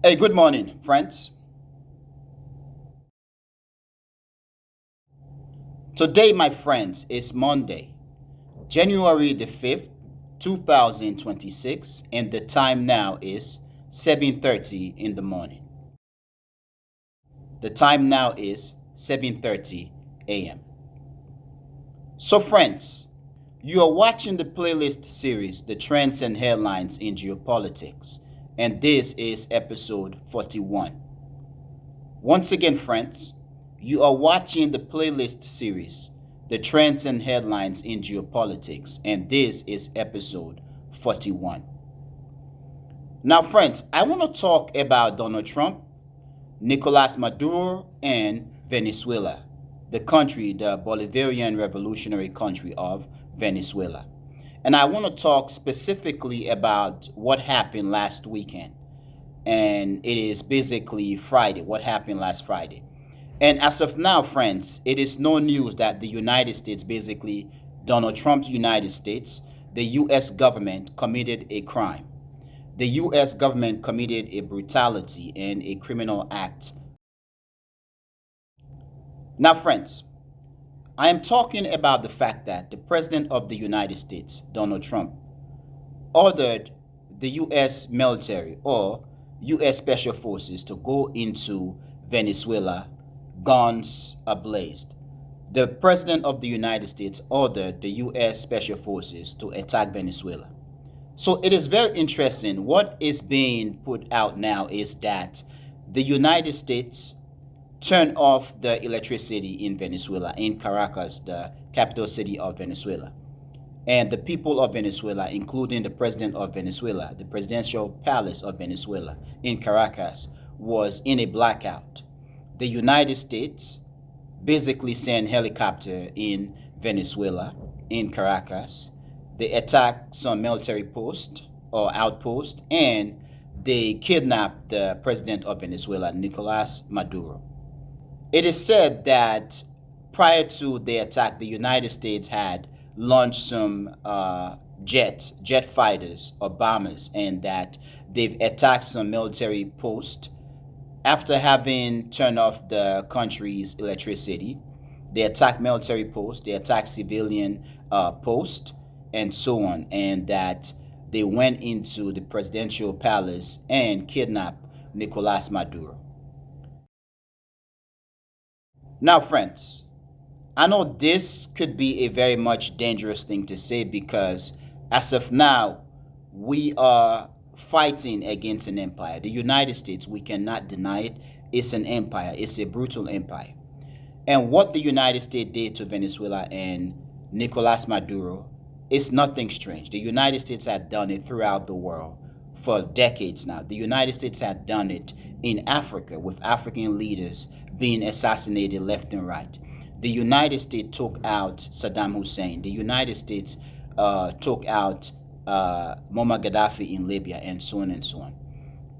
Hey, good morning, friends. Today, my friends, is Monday, January the 5th, 2026, and the time now is 7:30 in the morning. The time now is 7:30 a.m. So, friends, you are watching the playlist series, The Trends and Headlines in Geopolitics, and this is episode 41. Once again, friends, you are watching the playlist series, The Trends and Headlines in Geopolitics, and this is episode 41. Now, friends, I want to talk about Donald Trump, Nicolás Maduro, and Venezuela, the country, the Bolivarian revolutionary country of Venezuela. And I want to talk specifically about what happened last weekend. And it is basically Friday, what happened last Friday. And as of now, friends, it is no news that the United States, basically Donald Trump's United States, the US government committed a crime. The US government committed a brutality and a criminal act. Now, friends, I am talking about the fact that the President of the United States, Donald Trump, ordered the US military or US Special Forces to go into Venezuela, guns ablazed. The President of the United States ordered the US Special Forces to attack Venezuela. So it is very interesting. What is being put out now is that the United States turned off the electricity in Venezuela, in Caracas, the capital city of Venezuela. And the people of Venezuela, including the president of Venezuela, the presidential palace of Venezuela in Caracas, was in a blackout. The United States basically sent helicopter in Venezuela, in Caracas. They attacked some military post or outpost, and they kidnapped the president of Venezuela, Nicolás Maduro. It is said that prior to the attack, the United States had launched some jet fighters or bombers, and that they've attacked some military posts. After having turned off the country's electricity, they attacked military posts, they attacked civilian posts, and so on, and that they went into the presidential palace and kidnapped Nicolás Maduro. Now, friends, I know this could be a very much dangerous thing to say because as of now, we are fighting against an empire. The United States, we cannot deny it, it's an empire. It's a brutal empire. And what the United States did to Venezuela and Nicolás Maduro is nothing strange. The United States had done it throughout the world for decades now. The United States had done it in Africa with African leaders being assassinated left and right. The United States took out Saddam Hussein. The United States took out Muammar Gaddafi in Libya, and so on and so on.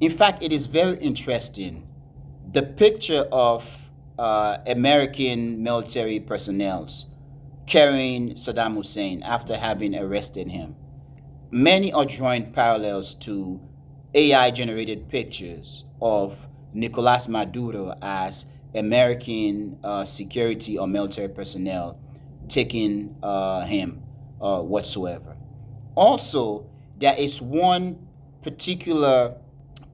In fact, it is very interesting. The picture of American military personnel carrying Saddam Hussein after having arrested him. Many are drawing parallels to AI generated pictures of Nicolás Maduro as American security or military personnel taking him whatsoever. Also, there is one particular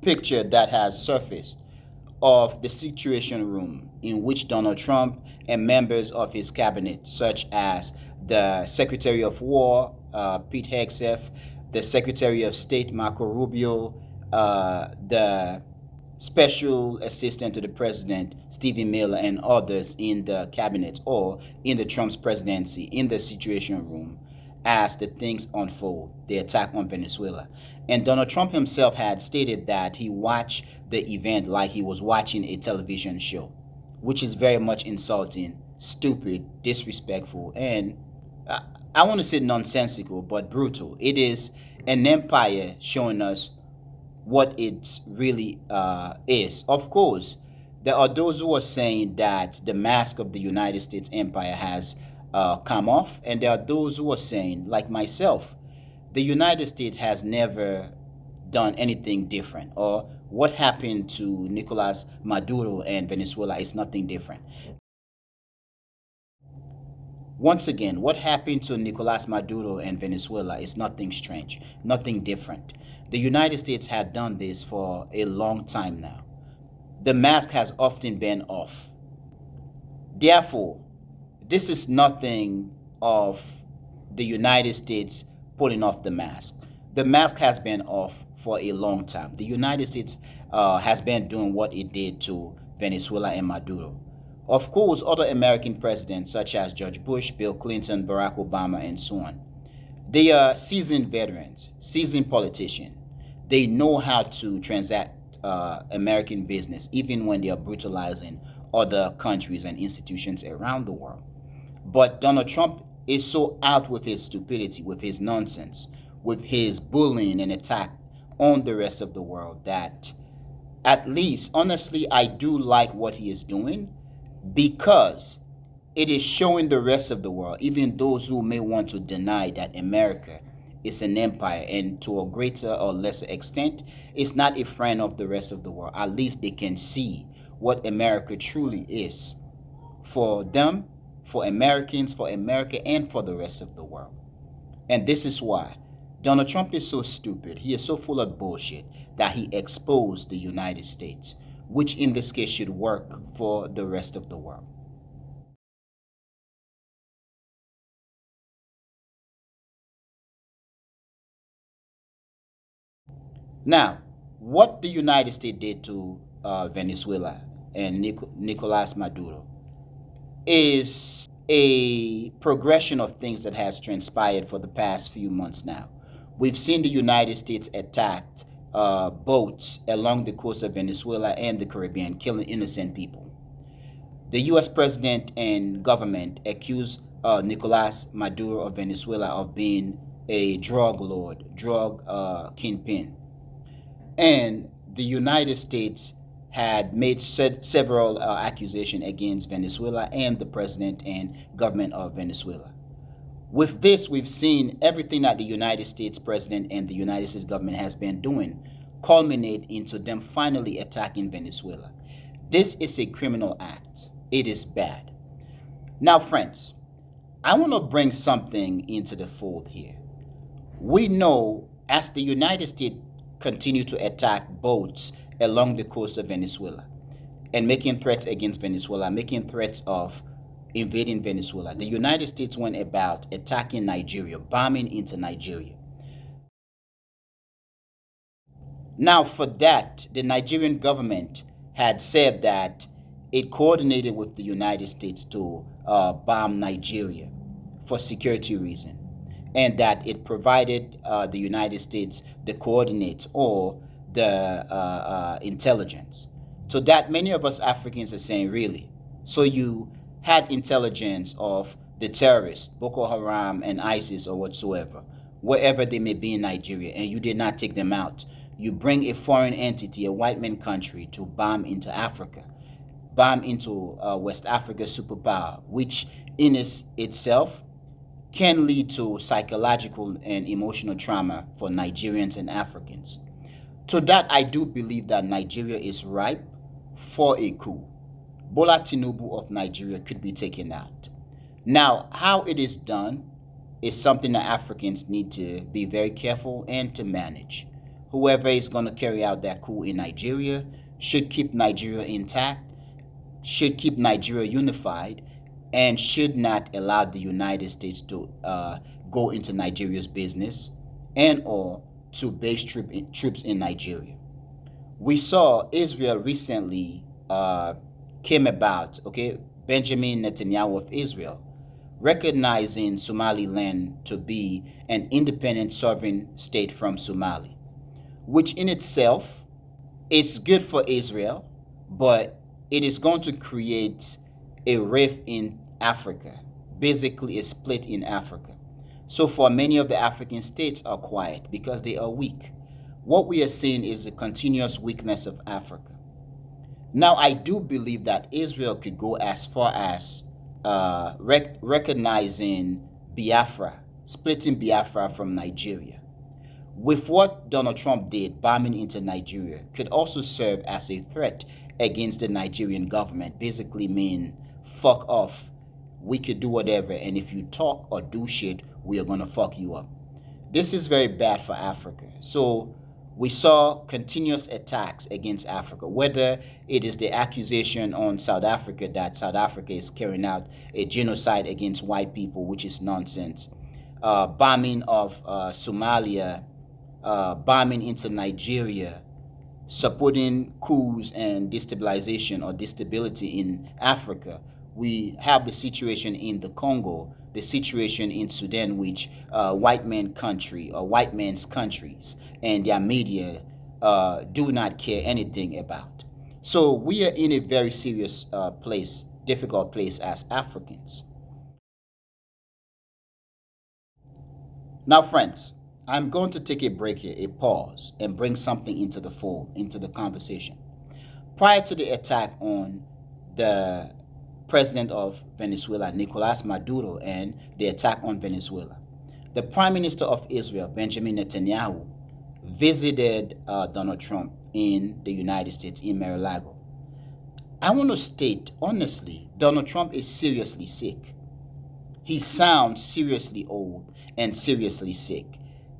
picture that has surfaced of the Situation Room in which Donald Trump and members of his cabinet, such as the Secretary of War, Pete Hegseth, the Secretary of State, Marco Rubio, the special assistant to the president, Stephen Miller, and others in the cabinet or in the Trump's presidency in the Situation Room as the things unfold, the attack on Venezuela. And Donald Trump himself had stated that he watched the event like he was watching a television show, which is very much insulting, stupid, disrespectful, and I want to say nonsensical, but brutal. It is an empire showing us what it really is. Of course, there are those who are saying that the mask of the United States empire has come off, and there are those who are saying, like myself, the United States has never done anything different, or what happened to Nicolás Maduro and Venezuela is nothing different. Once again, what happened to Nicolás Maduro and Venezuela is nothing strange, nothing different. The United States had done this for a long time now. The mask has often been off. Therefore, this is nothing of the United States pulling off the mask. The mask has been off for a long time. The United States has been doing what it did to Venezuela and Maduro. Of course, other American presidents such as George Bush, Bill Clinton, Barack Obama, and so on, they are seasoned veterans, seasoned politicians. They know how to transact American business, even when they are brutalizing other countries and institutions around the world. But Donald Trump is so out with his stupidity, with his nonsense, with his bullying and attack on the rest of the world that, at least, honestly, I do like what he is doing, because it is showing the rest of the world, even those who may want to deny that America is an empire and to a greater or lesser extent is not a friend of the rest of the world. At least they can see what America truly is for them, for Americans, for America, and for the rest of the world. And this is why Donald Trump is so stupid. He is so full of bullshit that he exposed the United States, which in this case should work for the rest of the world. Now, what the United States did to Venezuela and Nicolás Maduro is a progression of things that has transpired for the past few months now. We've seen the United States attacked boats along the coast of Venezuela and the Caribbean, killing innocent people. The U.S. president and government accused Nicolás Maduro of Venezuela of being a drug lord, drug kingpin. And the United States had made several accusations against Venezuela and the president and government of Venezuela. With this, we've seen everything that the United States president and the United States government has been doing culminate into them finally attacking Venezuela. This is a criminal act. It is bad. Now, friends, I want to bring something into the fold here. We know as the United States continue to attack boats along the coast of Venezuela and making threats against Venezuela, making threats of invading Venezuela, the United States went about attacking Nigeria, bombing into Nigeria. Now, for that, the Nigerian government had said that it coordinated with the United States to bomb Nigeria for security reasons, and that it provided the United States the coordinates or the intelligence. So that many of us Africans are saying, really? So you had intelligence of the terrorists, Boko Haram and ISIS or whatsoever, wherever they may be in Nigeria, and you did not take them out. You bring a foreign entity, a white man country, to bomb into Africa, bomb into West Africa's superpower, which in itself can lead to psychological and emotional trauma for Nigerians and Africans. To that, I do believe that Nigeria is ripe for a coup. Bola Tinubu of Nigeria could be taken out. Now, how it is done is something that Africans need to be very careful and to manage. Whoever is going to carry out that coup in Nigeria should keep Nigeria intact, should keep Nigeria unified, and should not allow the United States to go into Nigeria's business and or to base troops in Nigeria. We saw Israel recently came about, okay, Benjamin Netanyahu of Israel, recognizing Somaliland to be an independent sovereign state from Somalia, which in itself is good for Israel, but it is going to create a rift in Africa, basically a split in Africa. So far, many of the African states are quiet because they are weak. What we are seeing is the continuous weakness of Africa. Now, I do believe that Israel could go as far as recognizing Biafra, splitting Biafra from Nigeria. With what Donald Trump did, bombing into Nigeria could also serve as a threat against the Nigerian government, basically mean fuck off. We could do whatever, and if you talk or do shit, we are gonna fuck you up. This is very bad for Africa. So we saw continuous attacks against Africa, whether it is the accusation on South Africa that South Africa is carrying out a genocide against white people, which is nonsense. Bombing of Somalia, bombing into Nigeria, supporting coups and destabilization or destability in Africa. We have the situation in the Congo, the situation in Sudan, which white man country or white man's countries and their media do not care anything about. So we are in a very serious place, difficult place as Africans. Now, friends, I'm going to take a break here, a pause, and bring something into the fold, into the conversation. Prior to the attack on the president of Venezuela, Nicolás Maduro, and the attack on Venezuela, the Prime Minister of Israel, Benjamin Netanyahu, visited Donald Trump in the United States, in Mar-a-Lago. I want to state honestly, Donald Trump is seriously sick. He sounds seriously old and seriously sick.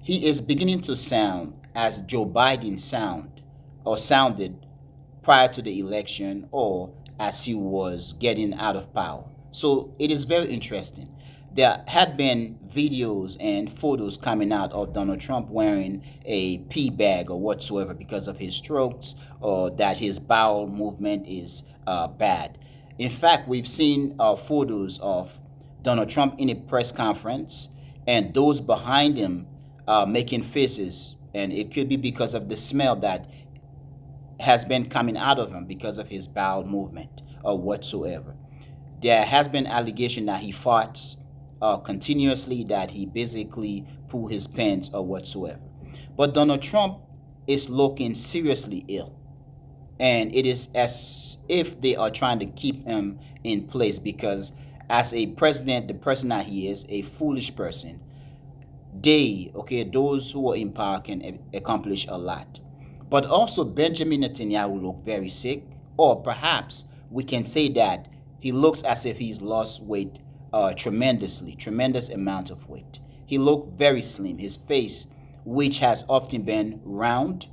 He is beginning to sound as Joe Biden sounded prior to the election, or as he was getting out of power. So it is very interesting. There had been videos and photos coming out of Donald Trump wearing a pee bag or whatsoever because of his strokes, or that his bowel movement is bad. In fact, we've seen photos of Donald Trump in a press conference and those behind him making faces, and it could be because of the smell that has been coming out of him because of his bowel movement or whatsoever. There has been allegation that he farts continuously, that he basically poo his pants or whatsoever. But Donald Trump is looking seriously ill, and it is as if they are trying to keep him in place because as a president, the person that he is, a foolish person, those who are in power can accomplish a lot. But also Benjamin Netanyahu looked very sick, or perhaps we can say that he looks as if he's lost weight tremendous amount of weight. He looked very slim. His face, which has often been round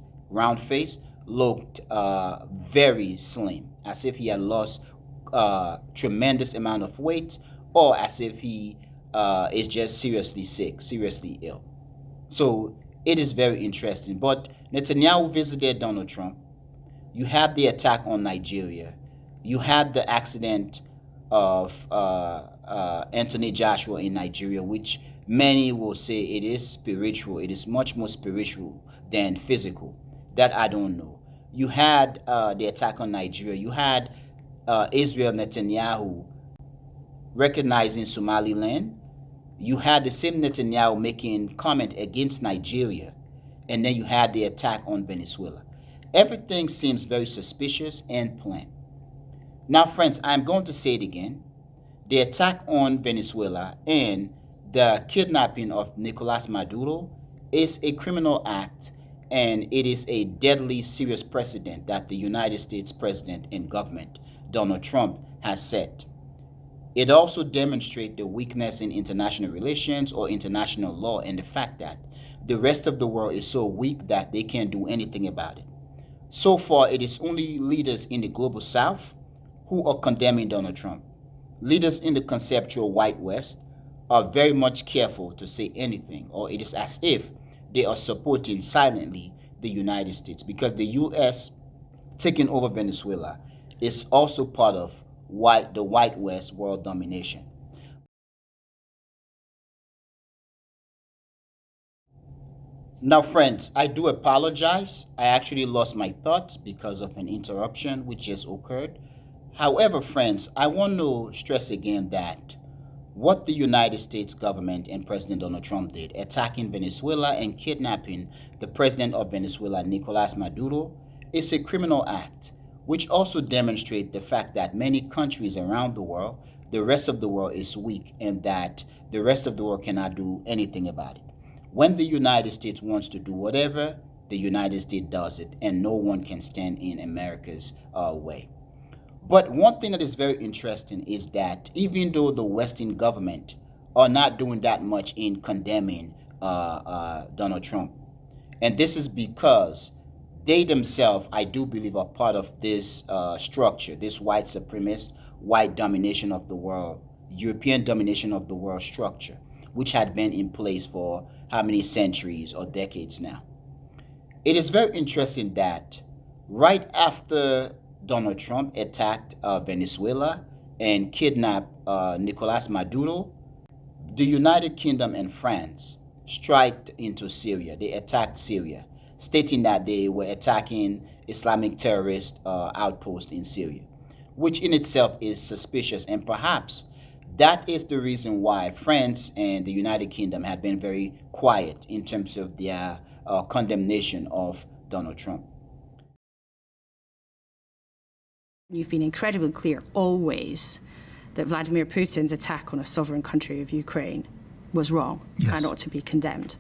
face, looked very slim, as if he had lost tremendous amount of weight, or as if he is just seriously sick, seriously ill. So it is very interesting. But Netanyahu visited Donald Trump. You had the attack on Nigeria. You had the accident of Anthony Joshua in Nigeria, which many will say it is spiritual. It is much more spiritual than physical. That I don't know. You had the attack on Nigeria. You had Israel Netanyahu recognizing Somaliland. You had the same Netanyahu making comment against Nigeria, and then you had the attack on Venezuela. Everything seems very suspicious and planned. Now, friends, I'm going to say it again. The attack on Venezuela and the kidnapping of Nicolás Maduro is a criminal act, and it is a deadly serious precedent that the United States president and government, Donald Trump, has set. It also demonstrates the weakness in international relations or international law, and the fact that the rest of the world is so weak that they can't do anything about it. So far, it is only leaders in the global south who are condemning Donald Trump. Leaders in the conceptual white west are very much careful to say anything, or it is as if they are supporting silently the United States, because the US taking over Venezuela is also part of the White West world domination. Now, friends, I do apologize. I actually lost my thoughts because of an interruption which just occurred. However, friends, I want to stress again that what the United States government and President Donald Trump did, attacking Venezuela and kidnapping the president of Venezuela, Nicolás Maduro, is a criminal act, which also demonstrates the fact that many countries around the world, the rest of the world is weak, and that the rest of the world cannot do anything about it. When the United States wants to do whatever, the United States does it, and no one can stand in America's way. But one thing that is very interesting is that even though the Western government are not doing that much in condemning Donald Trump, and this is because they themselves, I do believe, are part of this structure, this white supremacist, white domination of the world, European domination of the world structure, which had been in place for how many centuries or decades now. It is very interesting that right after Donald Trump attacked Venezuela and kidnapped Nicolás Maduro, the United Kingdom and France struck into Syria. They attacked Syria, stating that they were attacking Islamic terrorist outposts in Syria, which in itself is suspicious, and perhaps that is the reason why France and the United Kingdom had been very quiet in terms of their condemnation of Donald Trump. You've been incredibly clear always that Vladimir Putin's attack on a sovereign country of Ukraine was wrong and ought to be condemned.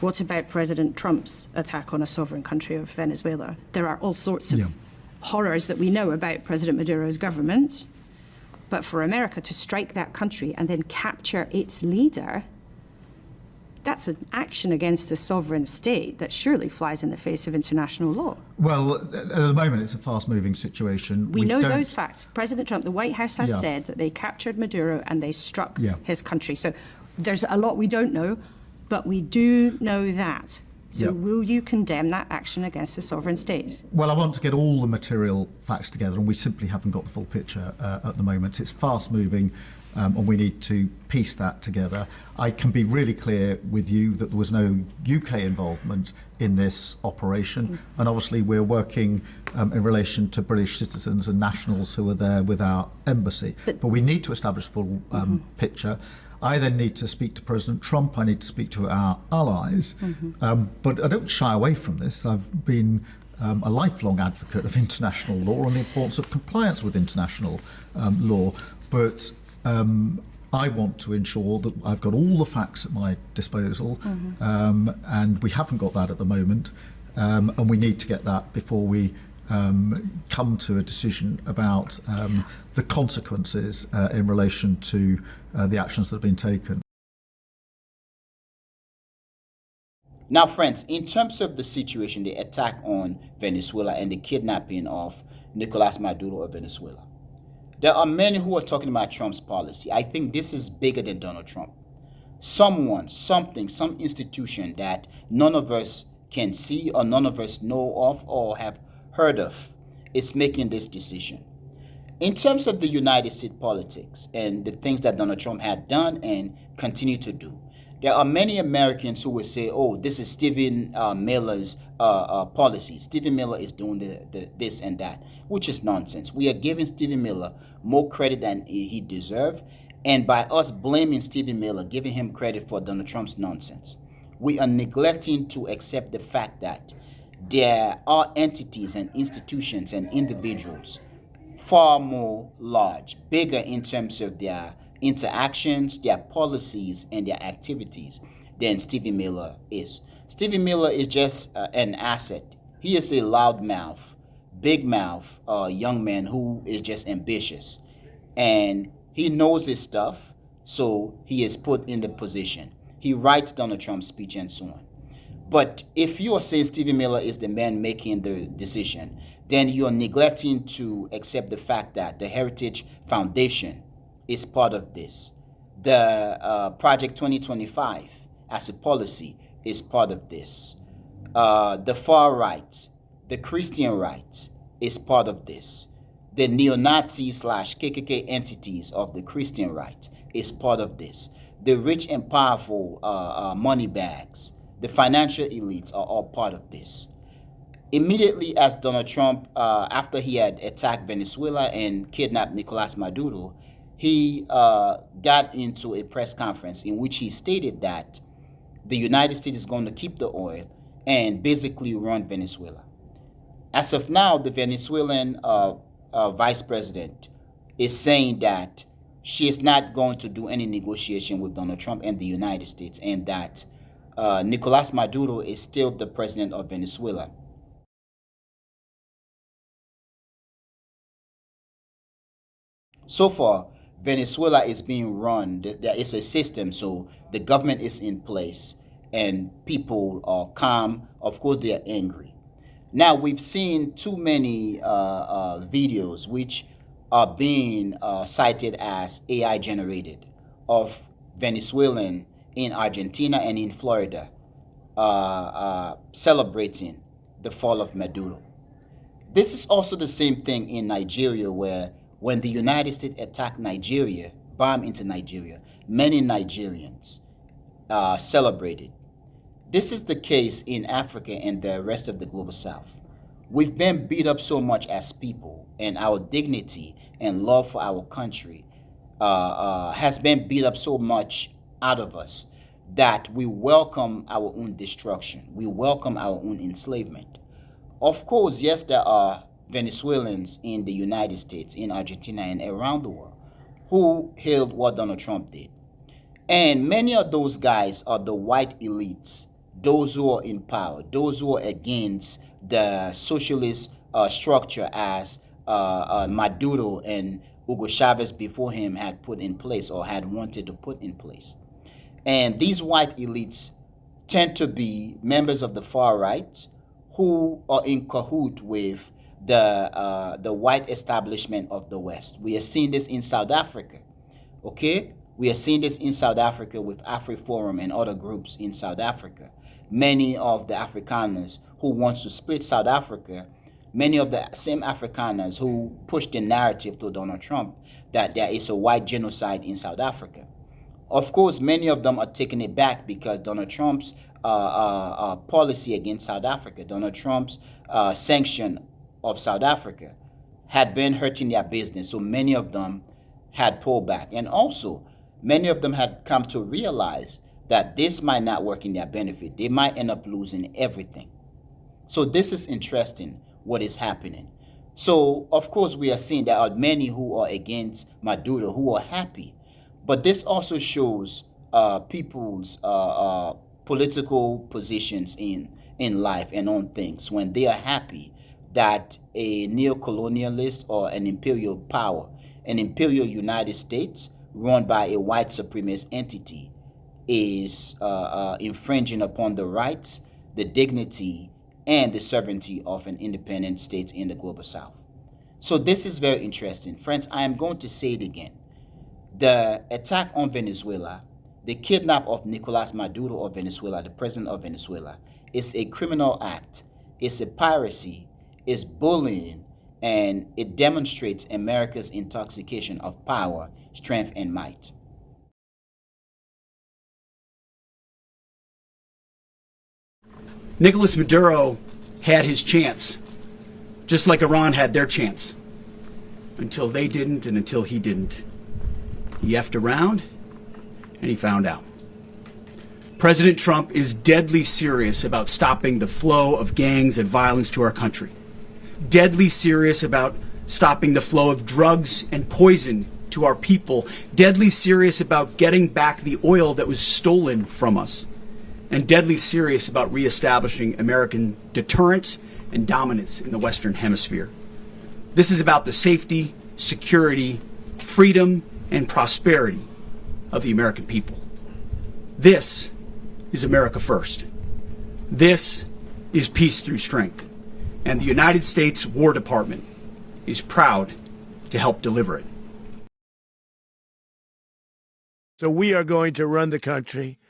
What about President Trump's attack on a sovereign country of Venezuela? There are all sorts of horrors that we know about President Maduro's government. But for America to strike that country and then capture its leader, that's an action against a sovereign state that surely flies in the face of international law. Well, at the moment, it's a fast-moving situation. We know those facts. President Trump, the White House has said that they captured Maduro and they struck his country. So there's a lot we don't know, but we do know that. So will you condemn that action against a sovereign state? Well, I want to get all the material facts together, and we simply haven't got the full picture at the moment. It's fast-moving, and we need to piece that together. I can be really clear with you that there was no UK involvement in this operation, and obviously we're working in relation to British citizens and nationals who are there with our embassy. But we need to establish a full picture. I then need to speak to President Trump. I need to speak to our allies. But I don't shy away from this. I've been a lifelong advocate of international law and the importance of compliance with international law. But I want to ensure that I've got all the facts at my disposal, and we haven't got that at the moment. And we need to get that before we come to a decision about the consequences in relation to the actions that have been taken. Now, friends, in terms of the situation, the attack on Venezuela and the kidnapping of Nicolás Maduro of Venezuela, there are many who are talking about Trump's policy. I think this is bigger than Donald Trump. Someone, something, some institution that none of us can see or none of us know of or have heard of is making this decision. In terms of the United States politics and the things that Donald Trump had done and continue to do, there are many Americans who will say, oh, this is Stephen Miller's policy. Stephen Miller is doing this and that, which is nonsense. We are giving Stephen Miller more credit than he deserves. And by us blaming Stephen Miller, giving him credit for Donald Trump's nonsense, we are neglecting to accept the fact that there are entities and institutions and individuals far more large, bigger in terms of their interactions, their policies, and their activities than Stephen Miller is. Stephen Miller is just an asset. He is a loudmouth, big mouth young man who is just ambitious. And he knows his stuff, so he is put in the position. He writes Donald Trump's speech and so on. But if you are saying Stephen Miller is the man making the decision, then you are neglecting to accept the fact that the Heritage Foundation is part of this. The Project 2025 as a policy is part of this. The far right, The Christian right is part of this. The neo-Nazi / KKK entities of the Christian right is part of this. The rich and powerful money bags, the financial elites are all part of this. Immediately as Donald Trump, after he had attacked Venezuela and kidnapped Nicolás Maduro, he got into a press conference in which he stated that the United States is going to keep the oil and basically run Venezuela. As of now, the Venezuelan vice president is saying that she is not going to do any negotiation with Donald Trump and the United States, and that Nicolás Maduro is still the president of Venezuela. So far, Venezuela is being run. There is a system, so the government is in place and people are calm. Of course, they are angry. Now, we've seen too many videos which are being cited as AI generated of Venezuelan in Argentina and in Florida celebrating the fall of Maduro. This is also the same thing in Nigeria, where when the United States attacked Nigeria, bombed into Nigeria, many Nigerians celebrated. This is the case in Africa and the rest of the global south. We've been beat up so much as people, and our dignity and love for our country has been beat up so much out of us that we welcome our own destruction. We welcome our own enslavement. Of course, yes, there are Venezuelans in the United States, in Argentina, and around the world who hailed what Donald Trump did. And many of those guys are the white elites, those who are in power, those who are against the socialist structure as Maduro and Hugo Chavez before him had put in place or had wanted to put in place. And these white elites tend to be members of the far right who are in cahoot with the white establishment of the West. We are seeing this in South Africa, okay? We are seeing this in South Africa with AfriForum and other groups in South Africa. Many of the Afrikaners who want to split South Africa, many of the same Afrikaners who push the narrative to Donald Trump that there is a white genocide in South Africa. Of course, many of them are taking it back because Donald Trump's policy against South Africa, Donald Trump's sanction of South Africa had been hurting their business. So many of them had pulled back. And also, many of them had come to realize that this might not work in their benefit. They might end up losing everything. So this is interesting, what is happening. So, of course, we are seeing there are many who are against Maduro, who are happy. But this also shows people's political positions in life and on things when they are happy that a neo-colonialist or an imperial power, an imperial United States run by a white supremacist entity is infringing upon the rights, the dignity, and the sovereignty of an independent state in the global south. So this is very interesting. Friends, I am going to say it again. The attack on Venezuela, the kidnap of Nicolás Maduro of Venezuela, the president of Venezuela, is a criminal act. It's a piracy, it's bullying, and it demonstrates America's intoxication of power, strength, and might. Nicolás Maduro had his chance, just like Iran had their chance, until they didn't and until he didn't. He effed around, and he found out. President Trump is deadly serious about stopping the flow of gangs and violence to our country. Deadly serious about stopping the flow of drugs and poison to our people. Deadly serious about getting back the oil that was stolen from us. And deadly serious about reestablishing American deterrence and dominance in the Western Hemisphere. This is about the safety, security, freedom, and prosperity of the American people. This is America first. This is peace through strength. And the United States War Department is proud to help deliver it. So we are going to run the country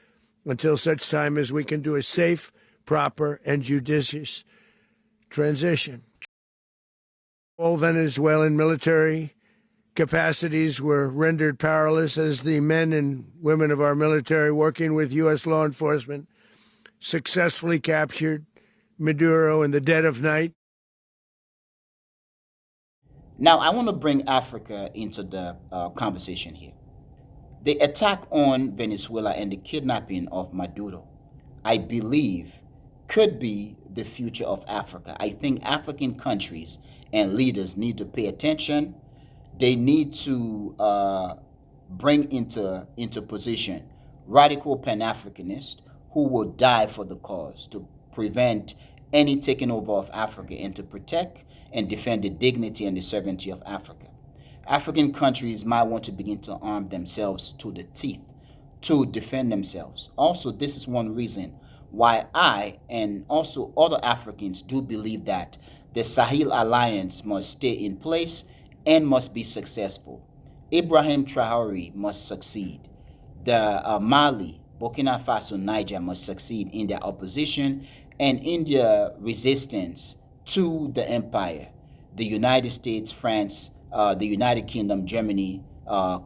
until such time as we can do a safe, proper, and judicious transition. All Venezuelan military capacities were rendered powerless as the men and women of our military, working with U.S. law enforcement, successfully captured Maduro in the dead of night. Now, I want to bring Africa into the conversation here. The attack on Venezuela and the kidnapping of Maduro, I believe, could be the future of Africa. I think African countries and leaders need to pay attention. They need to bring into position radical Pan-Africanists who will die for the cause to prevent any taking over of Africa and to protect and defend the dignity and the sovereignty of Africa. African countries might want to begin to arm themselves to the teeth to defend themselves. Also, this is one reason why I and also other Africans do believe that the Sahel Alliance must stay in place and must be successful. Ibrahim Traore must succeed. The Mali, Burkina Faso, Niger must succeed in their opposition and in their resistance to the empire. The United States, France, the United Kingdom, Germany,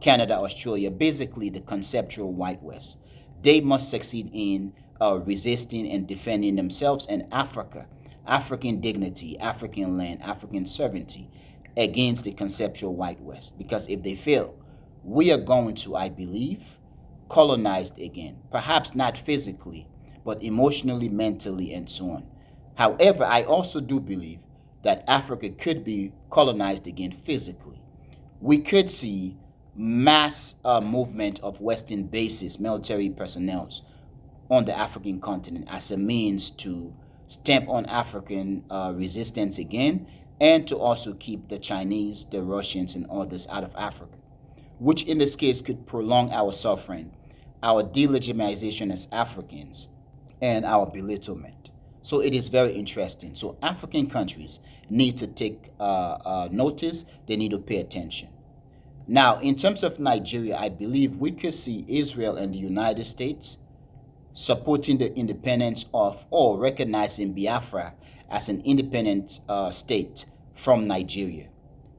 Canada, Australia, basically the conceptual White West. They must succeed in resisting and defending themselves and Africa, African dignity, African land, African sovereignty against the conceptual White West. Because if they fail, we are going to, I believe, colonized again. Perhaps not physically, but emotionally, mentally, and so on. However, I also do believe that Africa could be colonized again physically. We could see mass movement of Western bases, military personnel on the African continent as a means to stamp on African resistance again and to also keep the Chinese, the Russians, and others out of Africa, which in this case could prolong our suffering, our delegitimization as Africans, and our belittlement. So it is very interesting. So African countries need to take notice. They need to pay attention. Now, in terms of Nigeria, I believe we could see Israel and the United States supporting the independence of or recognizing Biafra as an independent state from Nigeria,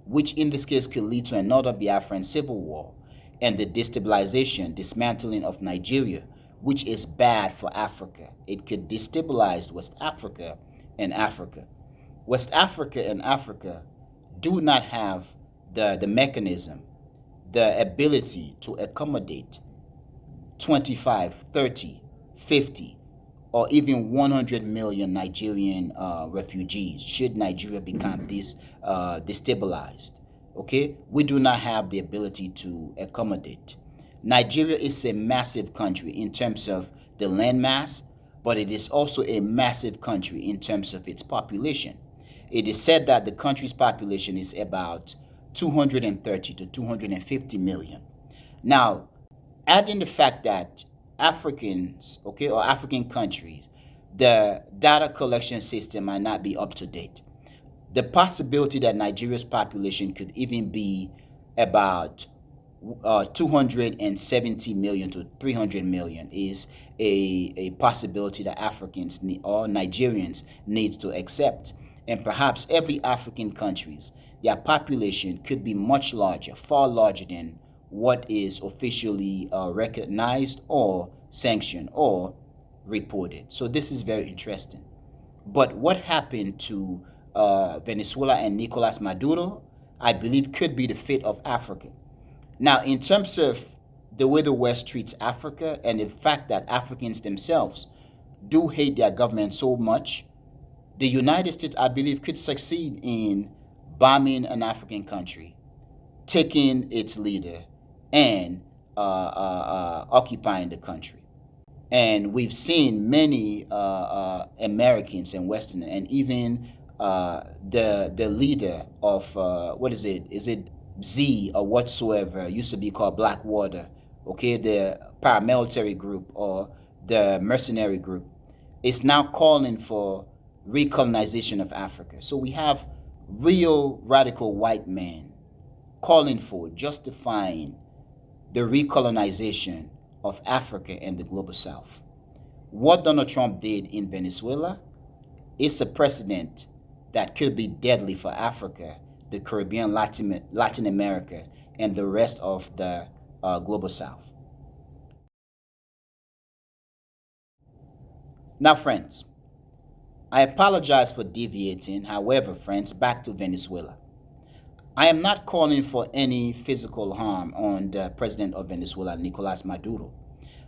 which in this case could lead to another Biafran civil war and the destabilization, dismantling of Nigeria, which is bad for Africa. It could destabilize West Africa and Africa. West Africa and Africa do not have the mechanism, the ability to accommodate 25, 30, 50, or even 100 million Nigerian refugees should Nigeria become destabilized. Okay, we do not have the ability to accommodate. Nigeria is a massive country in terms of the landmass, but it is also a massive country in terms of its population. It is said that the country's population is about 230 to 250 million. Now, adding the fact that Africans, okay, or African countries, the data collection system might not be up to date. The possibility that Nigeria's population could even be about 270 million to 300 million is a possibility that Africans or Nigerians needs to accept. And perhaps every African countries, their population could be much larger, far larger than what is officially recognized or sanctioned or reported. So this is very interesting. But what happened to Venezuela and Nicolás Maduro, I believe, could be the fate of Africa. Now, in terms of the way the West treats Africa and the fact that Africans themselves do hate their government so much, the United States, I believe, could succeed in bombing an African country, taking its leader, and occupying the country. And we've seen many Americans and Westerners, and even the leader of what is it? Is it Z or whatsoever? Used to be called Blackwater. Okay, the paramilitary group or the mercenary group is now calling for recolonization of Africa. So we have real radical white men calling for, justifying the recolonization of Africa and the global South. What Donald Trump did in Venezuela is a precedent that could be deadly for Africa, the Caribbean, Latin America, and the rest of the global South. Now, friends, I apologize for deviating. However, friends, back to Venezuela. I am not calling for any physical harm on the president of Venezuela, Nicolás Maduro.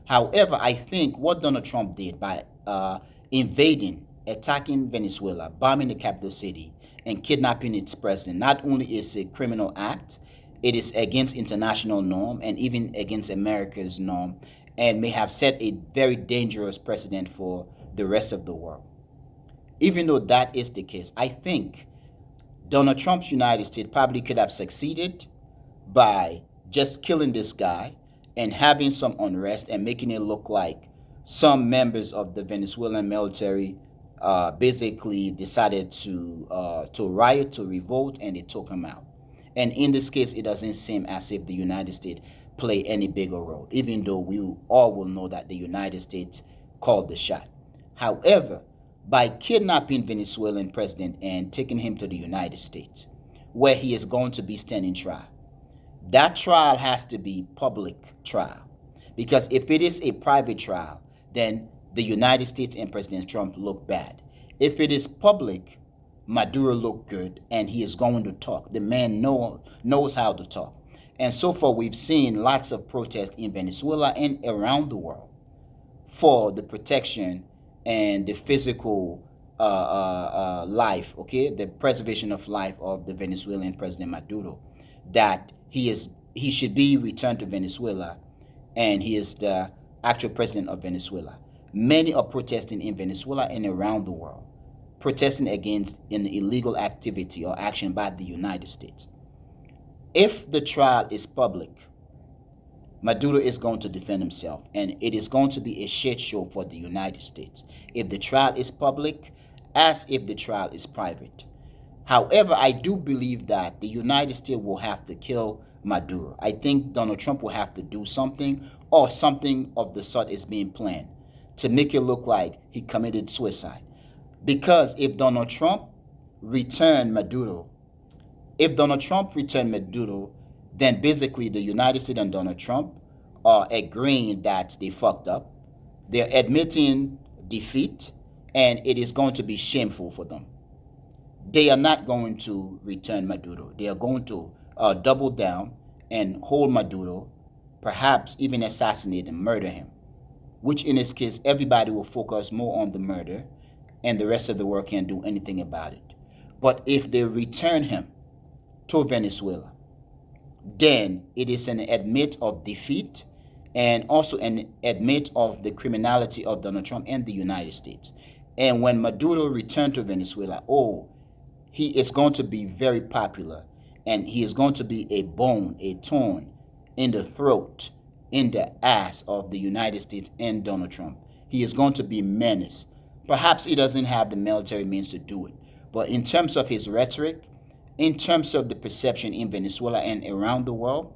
However, I think what Donald Trump did by invading, attacking Venezuela, bombing the capital city, and kidnapping its president not only is a criminal act, it is against international norm and even against America's norm, and may have set a very dangerous precedent for the rest of the world. Even though that is the case, I think Donald Trump's United States probably could have succeeded by just killing this guy and having some unrest and making it look like some members of the Venezuelan military basically decided to riot, to revolt, and they took him out. And in this case, it doesn't seem as if the United States play any bigger role, even though we all will know that the United States called the shot. However, by kidnapping Venezuelan president and taking him to the United States, where he is going to be standing trial, that trial has to be public trial. Because if it is a private trial, then the United States and President Trump look bad. If it is public, Maduro look good, and he is going to talk. The man knows how to talk. And so far, we've seen lots of protests in Venezuela and around the world for the protection and the physical life, okay, the preservation of life of the Venezuelan President Maduro, that he should be returned to Venezuela, and he is the actual president of Venezuela. Many are protesting in Venezuela and around the world, protesting against an illegal activity or action by the United States. If the trial is public, Maduro is going to defend himself, and it is going to be a shit show for the United States. If the trial is public, as if the trial is private. However, I do believe that the United States will have to kill Maduro. I think Donald Trump will have to do something, or something of the sort is being planned to make it look like he committed suicide. Because if Donald Trump returned Maduro, then basically the United States and Donald Trump are agreeing that they fucked up. They're admitting defeat, and it is going to be shameful for them. They are not going to return Maduro. They are going to double down and hold Maduro, perhaps even assassinate and murder him, which in this case, everybody will focus more on the murder, and the rest of the world can't do anything about it. But if they return him to Venezuela, then it is an admit of defeat and also an admit of the criminality of Donald Trump and the United States. And when Maduro returned to Venezuela, he is going to be very popular, and he is going to be a bone, a thorn in the throat, in the ass of the United States and Donald Trump. He is going to be menace. Perhaps he doesn't have the military means to do it, but in terms of his rhetoric, in terms of the perception in Venezuela and around the world,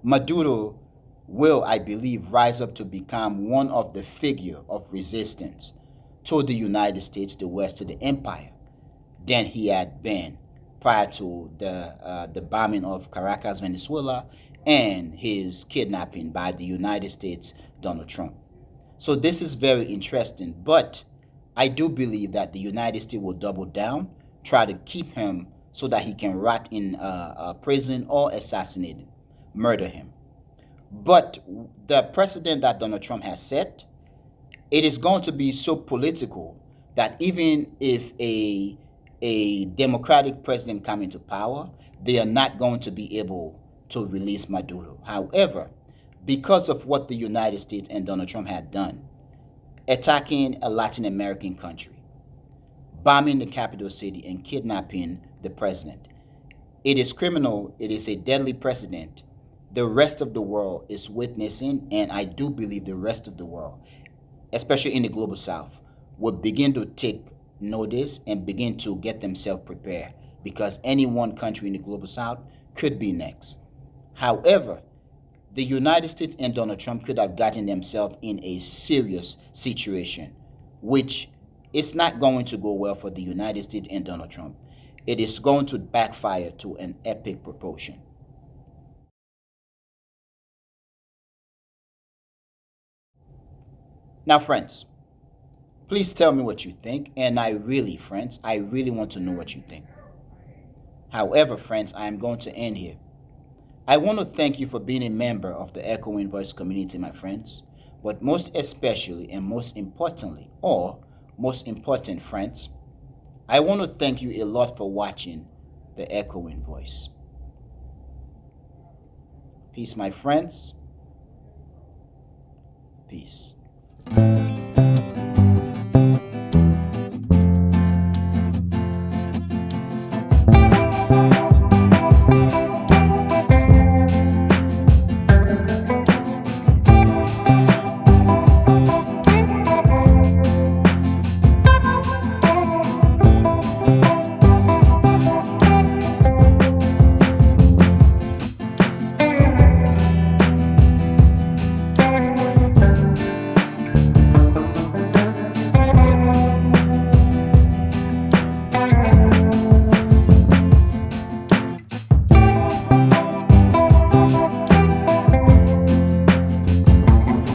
Maduro will, I believe, rise up to become one of the figure of resistance to the United States, the West, to the empire, than he had been prior to the bombing of Caracas, Venezuela, and his kidnapping by the United States, Donald Trump. So this is very interesting, but I do believe that the United States will double down, try to keep him so that he can rot in prison or assassinate him, murder him. But the precedent that Donald Trump has set, it is going to be so political that even if a Democratic president comes into power, they are not going to be able to release Maduro. However, because of what the United States and Donald Trump had done, attacking a Latin American country, bombing the capital city, and kidnapping the president, it is criminal. It is a deadly precedent. The rest of the world is witnessing, and I do believe the rest of the world, especially in the global South, will begin to take notice and begin to get themselves prepared, because any one country in the global South could be next. However, the United States and Donald Trump could have gotten themselves in a serious situation, which is not going to go well for the United States and Donald Trump. it is going to backfire to an epic proportion. Now, friends, please tell me what you think, and friends, I really want to know what you think. However, friends, I am going to end here. I want to thank you for being a member of the Echoing Voice community, my friends, but most especially and most importantly, or most important, friends, I want to thank you a lot for watching the Echoing Voice. Peace, my friends. Peace.